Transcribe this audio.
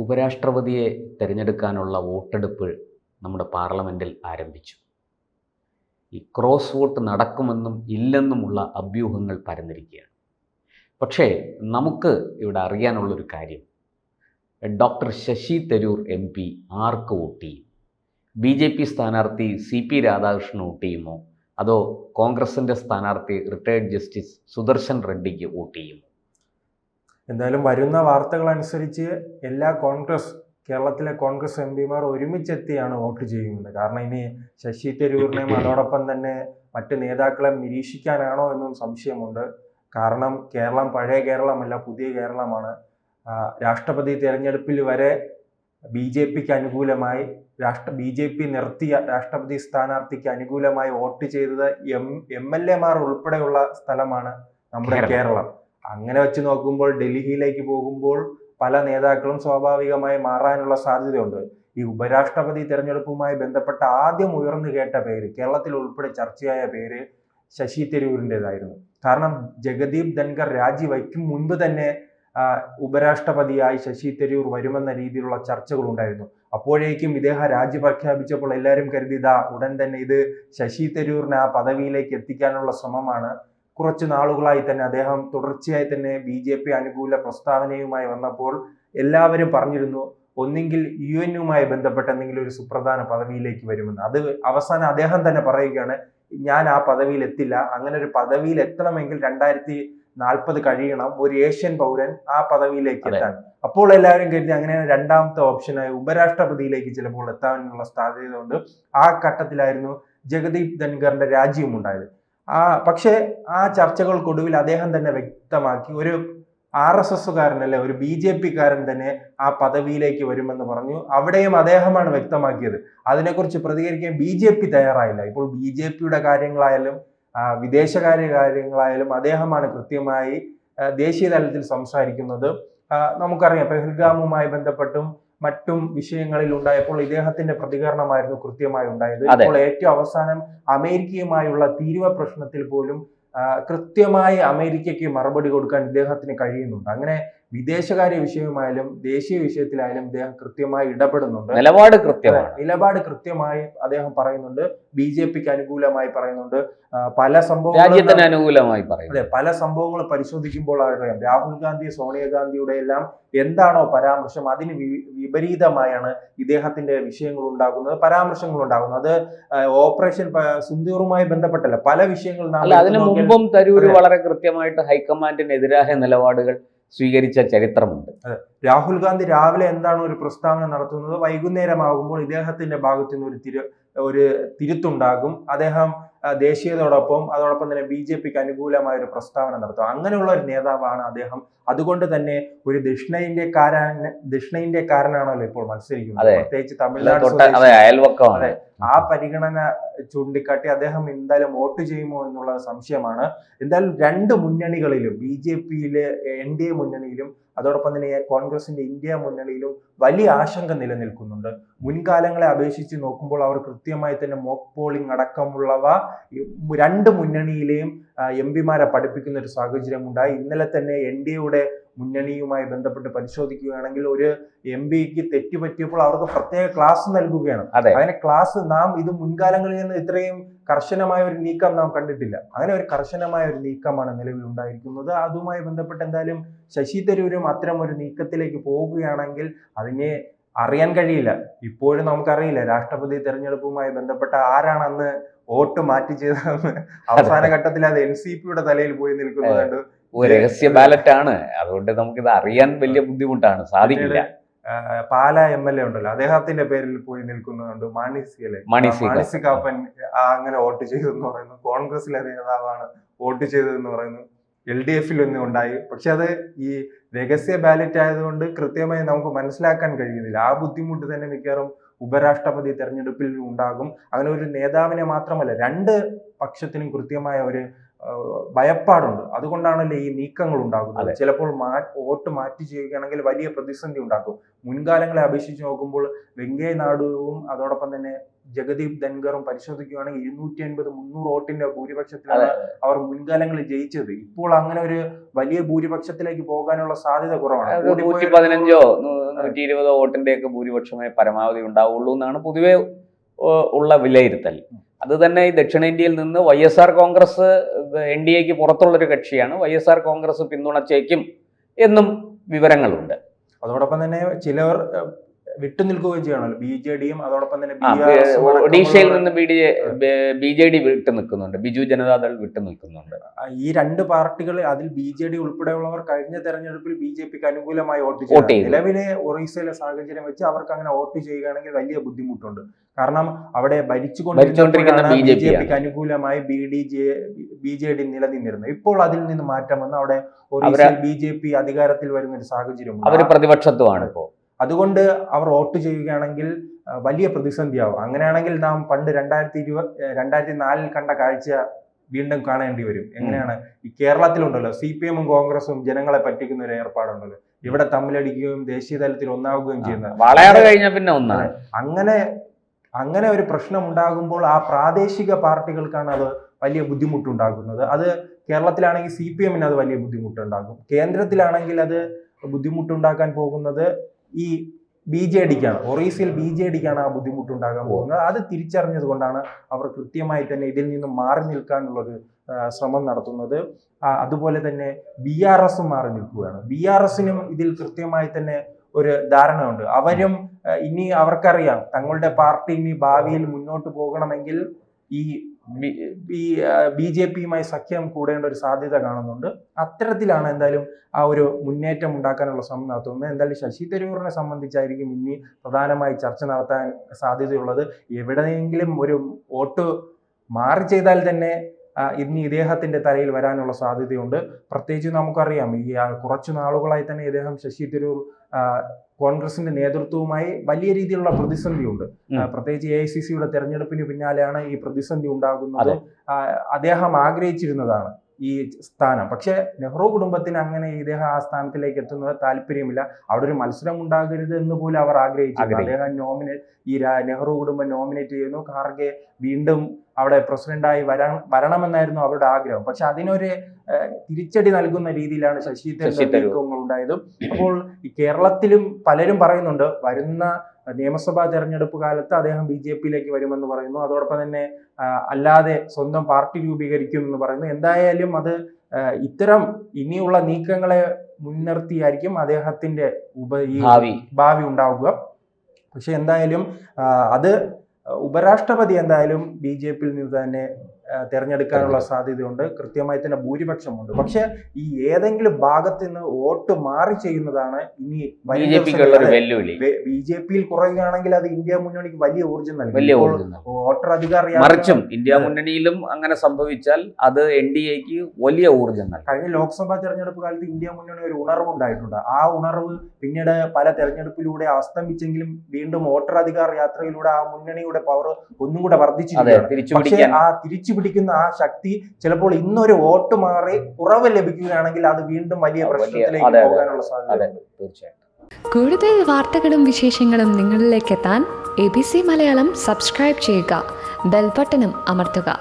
ഉപരാഷ്ട്രപതിയെ തിരഞ്ഞെടുക്കാനുള്ള വോട്ടെടുപ്പ് നമ്മുടെ പാർലമെൻറ്റിൽ ആരംഭിച്ചു. ഈ ക്രോസ് വോട്ട് നടക്കുമെന്നും ഇല്ലെന്നുമുള്ള അഭ്യൂഹങ്ങൾ പരന്നിരിക്കുകയാണ്. പക്ഷേ നമുക്ക് ഇവിടെ അറിയാനുള്ളൊരു കാര്യം, ഡോക്ടർ ശശി തരൂർ MP ആർക്ക് വോട്ട് ചെയ്യും? BJP സ്ഥാനാർത്ഥി CP രാധാകൃഷ്ണൻ വോട്ട് ചെയ്യുമോ? അതോ കോൺഗ്രസിൻ്റെ സ്ഥാനാർത്ഥി റിട്ടയർഡ് ജസ്റ്റിസ് സുദർശൻ റെഡ്ഡിക്ക് വോട്ട് ചെയ്യുമോ? എന്തായാലും വരുന്ന വാർത്തകൾ അനുസരിച്ച് കേരളത്തിലെ കോൺഗ്രസ് MP മാർ ഒരുമിച്ചെത്തിയാണ് വോട്ട് ചെയ്യുന്നത്. കാരണം ഇനി ശശി തരൂരിനെയും അതോടൊപ്പം തന്നെ മറ്റ് നേതാക്കളെ നിരീക്ഷിക്കാനാണോ എന്നും സംശയമുണ്ട്. കാരണം കേരളം പഴയ കേരളമല്ല, പുതിയ കേരളമാണ്. രാഷ്ട്രപതി തെരഞ്ഞെടുപ്പിൽ വരെ BJPക്ക് അനുകൂലമായി BJP നിർത്തിയ രാഷ്ട്രപതി സ്ഥാനാർത്ഥിക്ക് അനുകൂലമായി വോട്ട് ചെയ്തത് MLA മാർ ഉൾപ്പെടെയുള്ള സ്ഥലമാണ് നമ്മുടെ കേരളം. അങ്ങനെ വെച്ച് നോക്കുമ്പോൾ ഡൽഹിയിലേക്ക് പോകുമ്പോൾ പല നേതാക്കളും സ്വാഭാവികമായി മാറാനുള്ള സാധ്യതയുണ്ട്. ഈ ഉപരാഷ്ട്രപതി തെരഞ്ഞെടുപ്പുമായി ബന്ധപ്പെട്ട ആദ്യം ഉയർന്നു കേട്ട പേര്, കേരളത്തിൽ ഉൾപ്പെടെ ചർച്ചയായ പേര് ശശി തരൂരിൻ്റെതായിരുന്നു. കാരണം ജഗദീപ് ധൻഖർ രാജിവയ്ക്കും മുൻപ് തന്നെ ഉപരാഷ്ട്രപതിയായി ശശി തരൂർ വരുമെന്ന രീതിയിലുള്ള ചർച്ചകൾ ഉണ്ടായിരുന്നു. അപ്പോഴേക്കും ഇദ്ദേഹം രാജി പ്രഖ്യാപിച്ചപ്പോൾ എല്ലാവരും കരുതിയതാ ഉടൻ തന്നെ ഇത് ശശി തരൂരിനെ ആ പദവിയിലേക്ക് എത്തിക്കാനുള്ള ശ്രമമാണ്. കുറച്ച് നാളുകളായി തന്നെ അദ്ദേഹം തുടർച്ചയായി തന്നെ BJP അനുകൂല പ്രസ്താവനയുമായി വന്നപ്പോൾ എല്ലാവരും പറഞ്ഞിരുന്നു ഒന്നെങ്കിൽ UN-യുമായി ബന്ധപ്പെട്ട എന്തെങ്കിലും ഒരു സുപ്രധാന പദവിയിലേക്ക് വരുമെന്ന്. അത് അവസാനം അദ്ദേഹം തന്നെ പറയുകയാണ്, ഞാൻ ആ പദവിയിൽ എത്തില്ല, അങ്ങനെ ഒരു പദവിയിൽ എത്തണമെങ്കിൽ 2040 കഴിയണം ഒരു ഏഷ്യൻ പൗരൻ ആ പദവിയിലേക്ക് എത്താൻ. അപ്പോൾ എല്ലാവരും കരുതി അങ്ങനെ രണ്ടാമത്തെ ഓപ്ഷനായി ഉപരാഷ്ട്രപതിയിലേക്ക് ചിലപ്പോൾ എത്താനുള്ള സാധ്യത ഉണ്ട്. ആ ഘട്ടത്തിലായിരുന്നു ജഗദീപ് ധൻഖറിന്റെ രാജിയും ഉണ്ടായത്. പക്ഷേ ആ ചർച്ചകൾക്കൊടുവിൽ അദ്ദേഹം തന്നെ വ്യക്തമാക്കി, ഒരു RSSകാരനല്ല, ഒരു BJPക്കാരൻ തന്നെ ആ പദവിയിലേക്ക് വരുമെന്ന് പറഞ്ഞു. അവിടെയും അദ്ദേഹമാണ് വ്യക്തമാക്കിയത്. അതിനെക്കുറിച്ച് പ്രതികരിക്കാൻ BJP തയ്യാറായില്ല. ഇപ്പോൾ BJPയുടെ കാര്യങ്ങളായാലും വിദേശകാര്യ കാര്യങ്ങളായാലും അദ്ദേഹമാണ് കൃത്യമായി ദേശീയ തലത്തിൽ സംസാരിക്കുന്നത്. നമുക്കറിയാം, പെഹൽഗാമുമായി ബന്ധപ്പെട്ടും മറ്റും വിഷയങ്ങളിൽ ഉണ്ടായപ്പോൾ ഇദ്ദേഹത്തിന്റെ പ്രതികരണമായിരുന്നു കൃത്യമായി ഉണ്ടായത്. ഇപ്പോൾ ഏറ്റവും അവസാനം അമേരിക്കയുമായുള്ള തീരുവ പ്രശ്നത്തിൽ പോലും കൃത്യമായി അമേരിക്കയ്ക്ക് മറുപടി കൊടുക്കാൻ ഇദ്ദേഹത്തിന് കഴിയുന്നുണ്ട്. അങ്ങനെ വിദേശകാര്യ വിഷയമായാലും ദേശീയ വിഷയത്തിലായാലും ഇദ്ദേഹം കൃത്യമായി ഇടപെടുന്നുണ്ട്. നിലപാട് കൃത്യമായി അദ്ദേഹം പറയുന്നുണ്ട്. BJPക്ക് അനുകൂലമായി പറയുന്നുണ്ട്. പല സംഭവങ്ങൾ പരിശോധിക്കുമ്പോൾ അറിയാം, രാഹുൽ ഗാന്ധി സോണിയാഗാന്ധിയുടെ എല്ലാം എന്താണോ പരാമർശം അതിന് വിപരീതമായാണ് ഇദ്ദേഹത്തിന്റെ പരാമർശങ്ങൾ ഉണ്ടാകുന്നത്. അത് ഓപ്പറേഷൻ സിന്ദൂറുമായി ബന്ധപ്പെട്ടല്ല, പല വിഷയങ്ങൾ അതിനു മുമ്പും തരൂര് വളരെ കൃത്യമായിട്ട് ഹൈക്കമാൻഡിനെതിരായ നിലപാടുകൾ സ്വീകരിച്ച ചരിത്രമുണ്ട്. രാഹുൽ ഗാന്ധി രാവിലെ എന്താണ് ഒരു പ്രസ്താവന നടത്തുന്നത്, വൈകുന്നേരമാകുമ്പോൾ ഇദ്ദേഹത്തിന്റെ ഭാഗത്തു നിന്ന് ഒരു തിരുത്തുണ്ടാകും. അദ്ദേഹം ദേശീയതയോടൊപ്പം അതോടൊപ്പം തന്നെ BJPക്ക് അനുകൂലമായ ഒരു പ്രസ്താവന നടത്തും. അങ്ങനെയുള്ള ഒരു നേതാവാണ് അദ്ദേഹം. അതുകൊണ്ട് തന്നെ ഒരു ദക്ഷിണേന്ത്യക്കാരനാണല്ലോ ഇപ്പോൾ മത്സരിക്കുന്നത്, പ്രത്യേകിച്ച് തമിഴ്നാട്. ആ പരിഗണന ചൂണ്ടിക്കാട്ടി അദ്ദേഹം എന്തായാലും വോട്ട് ചെയ്യുമോ എന്നുള്ള സംശയമാണ്. എന്തായാലും രണ്ട് മുന്നണികളിലും, BJPയിലെ NDA മുന്നണിയിലും അതോടൊപ്പം തന്നെ കോൺഗ്രസിന്റെ ഇന്ത്യ മുന്നണിയിലും വലിയ ആശങ്ക നിലനിൽക്കുന്നുണ്ട്. മുൻകാലങ്ങളെ അപേക്ഷിച്ച് നോക്കുമ്പോൾ അവർ കൃത്യമായി തന്നെ മോക്ക് പോളിംഗ് അടക്കമുള്ളവ രണ്ട് മുന്നണിയിലെയും MP മാരെ പഠിപ്പിക്കുന്ന ഒരു സാഹചര്യം ഉണ്ടായി. ഇന്നലെ തന്നെ NDAയുടെ മുന്നണിയുമായി ബന്ധപ്പെട്ട് പരിശോധിക്കുകയാണെങ്കിൽ ഒരു MP-ക്ക് തെറ്റുപറ്റിയപ്പോൾ അവർക്ക് പ്രത്യേക ക്ലാസ് നൽകുകയാണ്. അങ്ങനെ ക്ലാസ് ഇത് മുൻകാലങ്ങളിൽ നിന്ന് ഇത്രയും കർശനമായ ഒരു നീക്കം നാം കണ്ടിട്ടില്ല. അങ്ങനെ ഒരു കർശനമായ ഒരു നീക്കമാണ് നിലവിൽ ഉണ്ടായിരിക്കുന്നത്. അതുമായി ബന്ധപ്പെട്ട് എന്തായാലും ശശി തരൂരും അത്തരം ഒരു നീക്കത്തിലേക്ക് പോവുകയാണെങ്കിൽ അതിനെ അറിയാൻ കഴിയില്ല. ഇപ്പോഴും നമുക്കറിയില്ല രാഷ്ട്രപതി തെരഞ്ഞെടുപ്പുമായി ബന്ധപ്പെട്ട ആരാണ് അന്ന് വോട്ട് മാറ്റി ചെയ്തതെന്ന്. അവസാന ഘട്ടത്തിൽ അത് NCPയുടെ തലയിൽ പോയി നിൽക്കുന്നുണ്ട്. രഹസ്യ ബാലറ്റ് ആണ്, അതുകൊണ്ട് നമുക്കിത് അറിയാൻ വലിയ ബുദ്ധിമുട്ടാണ്, സാധിക്കില്ല. പാല MLA ഉണ്ടല്ലോ, അദ്ദേഹത്തിന്റെ പേരിൽ പോയി നിൽക്കുന്നുണ്ട്. മാണി കാപ്പൻ അങ്ങനെ വോട്ട് ചെയ്തെന്ന് പറയുന്നു. കോൺഗ്രസിലെ നേതാവാണ് വോട്ട് ചെയ്തതെന്ന് പറയുന്നു. LDF-ൽ ഒന്നും ഉണ്ടായി. പക്ഷെ അത് ഈ രഹസ്യ ബാലറ്റ് ആയതുകൊണ്ട് കൃത്യമായി നമുക്ക് മനസ്സിലാക്കാൻ കഴിയുന്നില്ല. ആ ബുദ്ധിമുട്ട് തന്നെ മിക്കവാറും ഉപരാഷ്ട്രപതി തെരഞ്ഞെടുപ്പിൽ ഉണ്ടാകും. അങ്ങനെ ഒരു നേതാവിനെ മാത്രമല്ല, രണ്ട് പക്ഷത്തിനും കൃത്യമായ ഒരു ഭയപ്പാടുണ്ട്. അതുകൊണ്ടാണല്ലോ ഈ നീക്കങ്ങൾ ഉണ്ടാകുന്നത്. ചിലപ്പോൾ വോട്ട് മാറ്റി ചെയ്യുകയാണെങ്കിൽ വലിയ പ്രതിസന്ധി ഉണ്ടാക്കും. മുൻകാലങ്ങളെ അപേക്ഷിച്ച് നോക്കുമ്പോൾ വെങ്കയ്യ നായിഡുവും അതോടൊപ്പം തന്നെ ജഗദീപ് ധൻഖറും പരിശോധിക്കുകയാണെങ്കിൽ 250-300 വോട്ടിന്റെ ഭൂരിപക്ഷത്തിലാണ് അവർ മുൻകാലങ്ങളിൽ ജയിച്ചത്. ഇപ്പോൾ അങ്ങനെ ഒരു വലിയ ഭൂരിപക്ഷത്തിലേക്ക് പോകാനുള്ള സാധ്യത കുറവാണ്. 120 വോട്ടിൻ്റെയൊക്കെ ഭൂരിപക്ഷമേ പരമാവധി ഉണ്ടാവുള്ളൂ എന്നാണ് പൊതുവെ ഉള്ള വിലയിരുത്തൽ. അത് തന്നെ ഈ ദക്ഷിണേന്ത്യയിൽ നിന്ന് YSR കോൺഗ്രസ് NDAക്ക് പുറത്തുള്ളൊരു കക്ഷിയാണ്. YSR കോൺഗ്രസ് പിന്തുണച്ചേക്കും എന്നും വിവരങ്ങളുണ്ട്. അതോടൊപ്പം തന്നെ ചിലർ വിട്ടുനിൽക്കുകയും ചെയ്യണമല്ലോ, BJDയും അതോടൊപ്പം തന്നെ ഒഡീഷയിൽ നിന്ന് BJD വിട്ടു നിൽക്കുന്നുണ്ട്, ബിജു ജനതാദൾ വിട്ടു നിൽക്കുന്നുണ്ട്. ഈ രണ്ട് പാർട്ടികൾ, അതിൽ BJD ഉൾപ്പെടെയുള്ളവർ കഴിഞ്ഞ തെരഞ്ഞെടുപ്പിൽ BJPക്ക് അനുകൂലമായി വോട്ട് ചെയ്തു. നിലവിലെ ഒറീസയിലെ സാഹചര്യം വെച്ച് അവർക്ക് അങ്ങനെ വോട്ട് ചെയ്യുകയാണെങ്കിൽ വലിയ ബുദ്ധിമുട്ടുണ്ട്. കാരണം അവിടെ ഭരിച്ചുകൊണ്ടിരിക്കുന്ന BJPക്ക് അനുകൂലമായി BJD നിലനിന്നിരുന്നു. ഇപ്പോൾ അതിൽ നിന്ന് മാറ്റം വന്ന് അവിടെ ഒറീസയിൽ BJP അധികാരത്തിൽ വരുന്ന ഒരു സാഹചര്യം, അവർ പ്രതിപക്ഷത്തുമാണ് ഇപ്പോൾ. അതുകൊണ്ട് അവർ വോട്ട് ചെയ്യുകയാണെങ്കിൽ വലിയ പ്രതിസന്ധിയാവും. അങ്ങനെയാണെങ്കിൽ നാം പണ്ട് 2004 കണ്ട കാഴ്ച വീണ്ടും കാണേണ്ടി വരും. എങ്ങനെയാണ് ഈ കേരളത്തിലുണ്ടല്ലോ CPM ഉം കോൺഗ്രസും ജനങ്ങളെ പറ്റിക്കുന്ന ഒരു ഏർപ്പാടുണ്ടല്ലോ, ഇവിടെ തമ്മിലടിക്കുകയും ദേശീയ തലത്തിൽ ഒന്നാവുകയും ചെയ്യുന്നത്. വാളയാറ് കഴിഞ്ഞാൽ പിന്നെ ഒന്നാണ്. അങ്ങനെ ഒരു പ്രശ്നം ഉണ്ടാകുമ്പോൾ ആ പ്രാദേശിക പാർട്ടികൾക്കാണ് അത് വലിയ ബുദ്ധിമുട്ടുണ്ടാകുന്നത്. അത് കേരളത്തിലാണെങ്കിൽ CPM അത് വലിയ ബുദ്ധിമുട്ടുണ്ടാകും. കേന്ദ്രത്തിലാണെങ്കിൽ അത് ബുദ്ധിമുട്ടുണ്ടാക്കാൻ പോകുന്നത് ഈ BJDക്കാണ്. ഒറീസയിൽ BJDക്കാണ് ആ ബുദ്ധിമുട്ടുണ്ടാകാൻ പോകുന്നത്. അത് തിരിച്ചറിഞ്ഞത് കൊണ്ടാണ് അവർ കൃത്യമായി തന്നെ ഇതിൽ നിന്ന് മാറി നിൽക്കാനുള്ളൊരു ശ്രമം നടത്തുന്നത്. അതുപോലെ തന്നെ BRS മാറി നിൽക്കുകയാണ്. BRSനും ഇതിൽ കൃത്യമായി തന്നെ ഒരു ധാരണയുണ്ട്. അവരും ഇനി അവർക്കറിയാം തങ്ങളുടെ പാർട്ടി ഇനി ഭാവിയിൽ മുന്നോട്ട് പോകണമെങ്കിൽ ഈ BJPയുമായി സഖ്യം കൂടേണ്ട ഒരു സാധ്യത കാണുന്നുണ്ട്. അത്തരത്തിലാണ് എന്തായാലും ആ ഒരു മുന്നേറ്റം ഉണ്ടാക്കാനുള്ള ശ്രമം നടത്തുന്നത്. എന്തായാലും ശശി തരൂരിനെ സംബന്ധിച്ചായിരിക്കും ഇനി പ്രധാനമായി ചർച്ച നടത്താൻ സാധ്യതയുള്ളത്. എവിടെയെങ്കിലും ഒരു വോട്ട് മാറി ചെയ്താൽ തന്നെ ഇനി ഇദ്ദേഹത്തിന്റെ തലയിൽ വരാനുള്ള സാധ്യതയുണ്ട്. പ്രത്യേകിച്ച് നമുക്കറിയാം ഈ കുറച്ചു നാളുകളായി തന്നെ ഇദ്ദേഹം ശശി തരൂർ കോൺഗ്രസിന്റെ നേതൃത്വവുമായി വലിയ രീതിയിലുള്ള പ്രതിസന്ധിയുണ്ട്. പ്രത്യേകിച്ച് AICCയുടെ തെരഞ്ഞെടുപ്പിന് പിന്നാലെയാണ് ഈ പ്രതിസന്ധി ഉണ്ടാകുന്നത്. അദ്ദേഹം ആഗ്രഹിച്ചിരുന്നതാണ് ഈ സ്ഥാനം. പക്ഷെ നെഹ്റു കുടുംബത്തിന് അങ്ങനെ ഇദ്ദേഹം ആ സ്ഥാനത്തിലേക്ക് എത്തുന്നത് താല്പര്യമില്ല. അവിടെ ഒരു മത്സരം ഉണ്ടാകരുത് എന്ന് പോലും അവർ ആഗ്രഹിച്ചിരുന്നു. അദ്ദേഹം നെഹ്റു കുടുംബം നോമിനേറ്റ് ചെയ്യുന്നു. ഖാർഗെ വീണ്ടും അവിടെ പ്രസിഡന്റായി വരണമെന്നായിരുന്നു അവരുടെ ആഗ്രഹം. പക്ഷെ അതിനൊരു തിരിച്ചടി നൽകുന്ന രീതിയിലാണ് ശശി തരൂർ നീക്കങ്ങൾ ഉണ്ടായത്. അപ്പോൾ ഈ കേരളത്തിലും പലരും പറയുന്നുണ്ട് വരുന്ന നിയമസഭാ തെരഞ്ഞെടുപ്പ് കാലത്ത് അദ്ദേഹം BJPയിലേക്ക് വരുമെന്ന് പറയുന്നു. അതോടൊപ്പം തന്നെ അല്ലാതെ സ്വന്തം പാർട്ടി രൂപീകരിക്കുമെന്ന് പറയുന്നു. എന്തായാലും അത് ഇത്തരം ഇനിയുള്ള നീക്കങ്ങളെ മുൻനിർത്തിയായിരിക്കും അദ്ദേഹത്തിന്റെ ഭാവി ഉണ്ടാവുക. പക്ഷെ എന്തായാലും അത് ഉപരാഷ്ട്രപതി എന്തായാലും BJPയിൽ നിന്ന് തന്നെ തെരഞ്ഞെടുക്കാനുള്ള സാധ്യതയുണ്ട്. കൃത്യമായി തന്നെ ഭൂരിപക്ഷമുണ്ട്. പക്ഷെ ഈ ഏതെങ്കിലും ഭാഗത്ത് നിന്ന് വോട്ട് മാറി ചെയ്യുന്നതാണ് ഇനി BJPയിൽ കുറയുകയാണെങ്കിൽ അത് ഇന്ത്യ മുന്നണിക്ക് വലിയ ഊർജ്ജം നൽകും. വോട്ടർ അധികാരം മറിച്ചും ഇന്ത്യ മുന്നണിയിലും അങ്ങനെ സംഭവിച്ചാൽ അത് NDAക്ക് വലിയ ഊർജ്ജം നൽകും. കഴിഞ്ഞ ലോക്സഭാ തെരഞ്ഞെടുപ്പ് കാലത്ത് ഇന്ത്യ മുന്നണി ഒരു ഉണർവ് ഉണ്ടായിട്ടുണ്ട്. ആ ഉണർവ് പിന്നീട് പല തെരഞ്ഞെടുപ്പിലൂടെ അസ്തമിച്ചെങ്കിലും വീണ്ടും വോട്ടർ അധികാര യാത്രയിലൂടെ ആ മുന്നണിയുടെ പവർ ഒന്നും കൂടെ വർദ്ധിച്ചിരിക്കുകയാണ്. പക്ഷേ ആ തിരിച്ചു പിടിക്കുന്ന ആ ശക്തി ചിലപ്പോൾ ഇന്നൊരു വോട്ട് മാറി കുറവ് ലഭിക്കുകയാണെങ്കിൽ അത് വീണ്ടും വലിയ പ്രശ്നത്തിലേക്ക് പോകാനുള്ള സാധ്യതയുണ്ട്. തീർച്ചയായിട്ടും. കൂടുതൽ വാർത്തകളും വിശേഷങ്ങളും നിങ്ങളിലേക്ക് എത്താൻ ABC മലയാളം സബ്സ്ക്രൈബ് ചെയ്യുക, ബെൽ ബട്ടണും അമർത്തുക.